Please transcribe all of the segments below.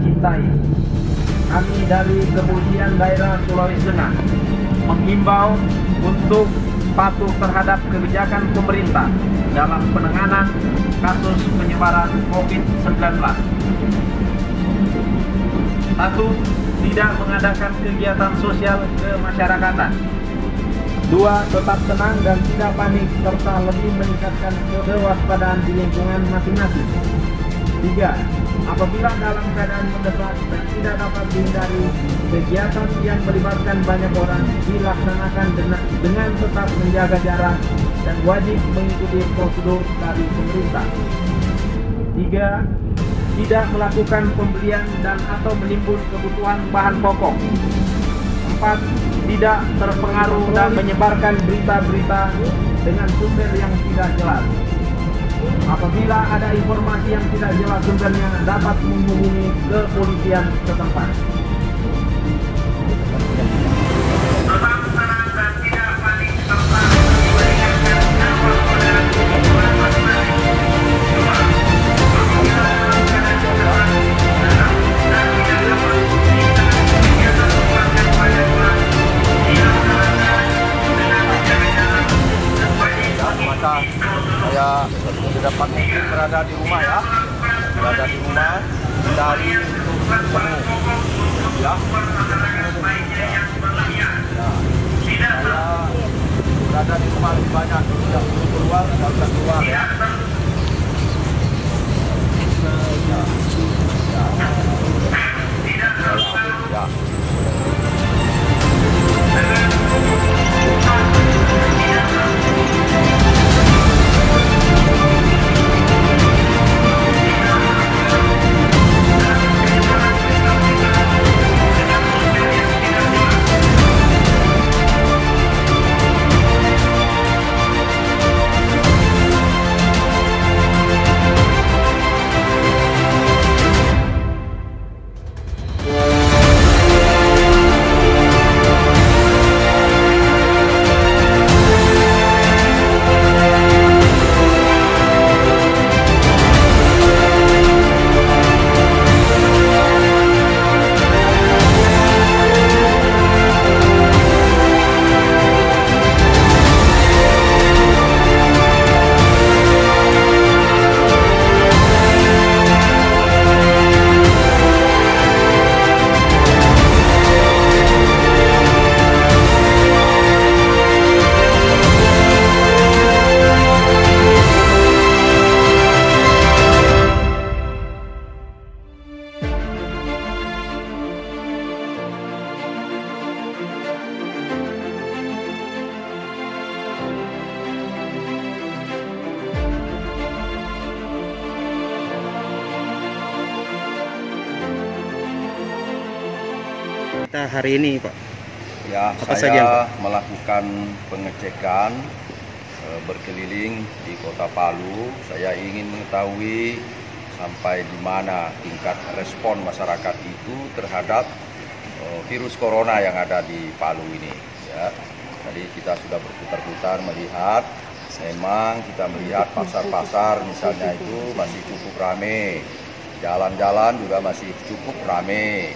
cintai. Kami dari Kepolisian Daerah Sulawesi Tengah menghimbau untuk patuh terhadap kebijakan pemerintah dalam penanganan kasus penyebaran COVID-19. 1. Tidak mengadakan kegiatan sosial kemasyarakatan. 2. Tetap tenang dan tidak panik serta lebih meningkatkan kewaspadaan di lingkungan masing-masing. 3. Apabila dalam keadaan mendesak dan tidak dapat dihindari, kegiatan yang melibatkan banyak orang dilaksanakan dengan tetap menjaga jarak dan wajib mengikuti prosedur dari pemerintah. 3. Tidak melakukan pembelian dan atau menimbun kebutuhan bahan pokok. 4. Tidak terpengaruh dan menyebarkan berita-berita dengan sumber yang tidak jelas. Apabila ada informasi yang tidak jelas sumbernya, dapat menghubungi kepolisian setempat. Tetap tenang dan tidak panik serta meningkatkan kewaspadaan di lingkungan masing-masing. 2. Apabila dalam keadaan mendesak dan tidak dapat dihindari, kegiatan sosial banyak orang dilaksanakan dengan menjaga jarak dan wajib mengikuti saya sedapat mungkin berada di rumah ya, dari untuk bertemu ya. Saya berada di rumah lebih banyak, tidak perlu keluar, tidak usah keluar ya. Ya. Kita hari ini, Pak? Ya, Apa saya saja, melakukan pengecekan berkeliling di Kota Palu. Saya ingin mengetahui sampai di mana tingkat respon masyarakat itu terhadap virus corona yang ada di Palu ini. Ya, tadi kita sudah berputar-putar melihat, memang kita melihat pasar-pasar misalnya itu masih cukup ramai, jalan-jalan juga masih cukup ramai.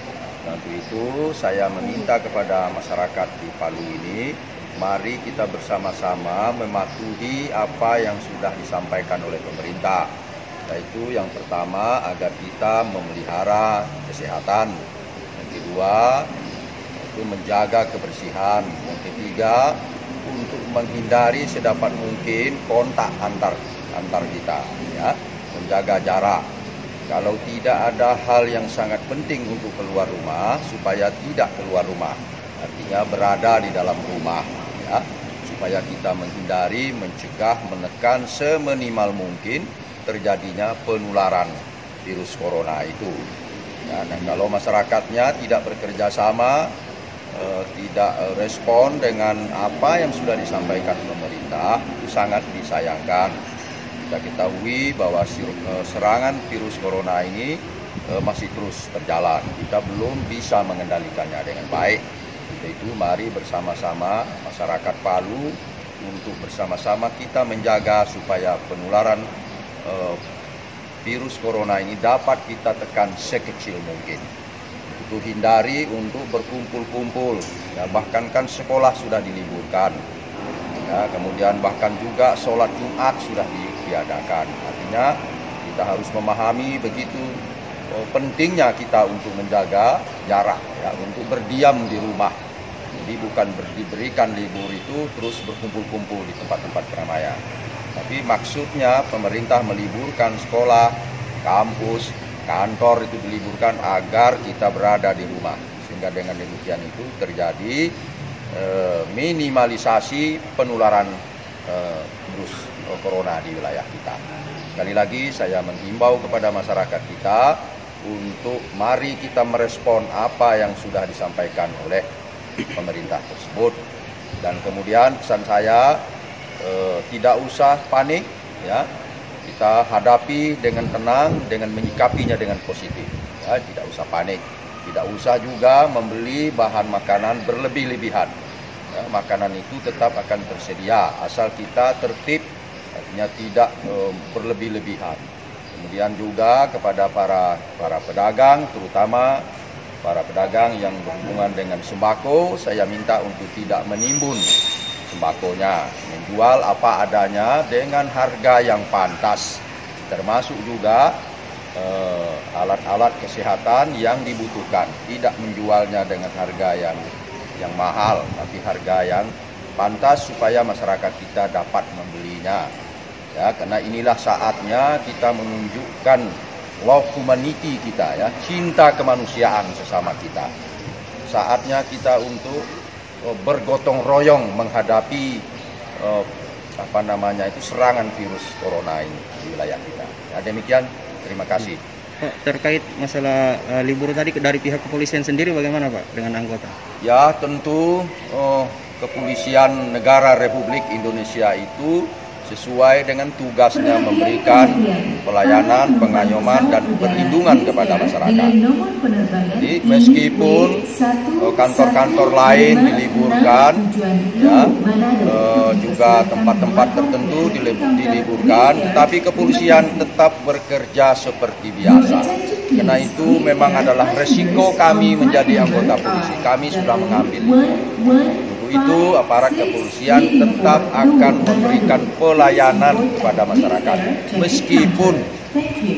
Untuk itu saya meminta kepada masyarakat di Palu ini, mari kita bersama-sama mematuhi apa yang sudah disampaikan oleh pemerintah. Yaitu yang pertama, agar kita memelihara kesehatan. Yang kedua, itu menjaga kebersihan. Yang ketiga, untuk menghindari sedapat mungkin kontak antar kita, ya, menjaga jarak. Kalau tidak ada hal yang sangat penting untuk keluar rumah, supaya tidak keluar rumah. Artinya berada di dalam rumah, ya, supaya kita menghindari, mencegah, menekan seminimal mungkin terjadinya penularan virus corona itu. Ya, dan kalau masyarakatnya tidak bekerja sama, tidak respon dengan apa yang sudah disampaikan pemerintah, itu sangat disayangkan. Kita ketahui bahwa serangan virus corona ini masih terus berjalan. Kita belum bisa mengendalikannya dengan baik. Itu mari bersama-sama masyarakat Palu untuk bersama-sama kita menjaga supaya penularan virus corona ini dapat kita tekan sekecil mungkin. Untuk hindari untuk berkumpul-kumpul, ya, bahkan kan sekolah sudah diliburkan, ya, kemudian bahkan juga sholat Jumat sudah ditiadakan. Artinya kita harus memahami begitu pentingnya kita untuk menjaga jarak, ya, untuk berdiam di rumah. Jadi bukan diberikan libur itu terus berkumpul-kumpul di tempat-tempat keramaian. Tapi maksudnya pemerintah meliburkan sekolah, kampus, kantor itu diliburkan agar kita berada di rumah. Sehingga dengan demikian itu terjadi minimalisasi penularan virus corona di wilayah kita. Sekali lagi saya menghimbau kepada masyarakat kita untuk mari kita merespon apa yang sudah disampaikan oleh pemerintah tersebut. Dan kemudian pesan saya tidak usah panik, ya. Kita hadapi dengan tenang, dengan menyikapinya dengan positif. Ya, tidak usah panik, tidak usah juga membeli bahan makanan berlebih-lebihan. Ya, makanan itu tetap akan tersedia, asal kita tertib, artinya tidak berlebih-lebihan. Kemudian juga kepada para pedagang, terutama para pedagang yang berhubungan dengan sembako, saya minta untuk tidak menimbun sembakonya, menjual apa adanya dengan harga yang pantas, termasuk juga alat-alat kesehatan yang dibutuhkan, tidak menjualnya dengan harga yang mahal, tapi harga yang pantas supaya masyarakat kita dapat membelinya. Ya, karena inilah saatnya kita menunjukkan love humanity kita, ya, cinta kemanusiaan sesama kita. Saatnya kita untuk bergotong royong menghadapi serangan virus corona ini di wilayah kita. Ya, demikian, terima kasih. Pak, terkait masalah libur tadi dari pihak kepolisian sendiri bagaimana Pak dengan anggota? Ya, tentu kepolisian negara Republik Indonesia itu sesuai dengan tugasnya memberikan pelayanan, pengayoman, dan perlindungan kepada masyarakat. Jadi meskipun kantor-kantor lain diliburkan, ya, juga tempat-tempat tertentu diliburkan, tetapi kepolisian tetap bekerja seperti biasa. Karena itu memang adalah resiko kami menjadi anggota polisi. Kami sudah mengambil itu aparat kepolisian tetap akan memberikan pelayanan kepada masyarakat meskipun,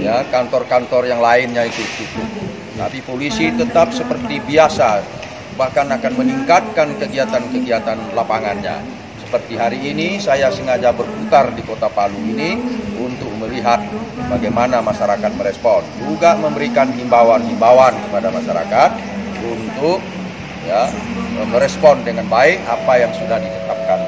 ya, kantor-kantor yang lainnya itu tutup, tapi polisi tetap seperti biasa, bahkan akan meningkatkan kegiatan-kegiatan lapangannya. Seperti hari ini saya sengaja berputar di Kota Palu ini untuk melihat bagaimana masyarakat merespon, juga memberikan himbauan-himbauan kepada masyarakat untuk, ya, merespon dengan baik apa yang sudah ditetapkan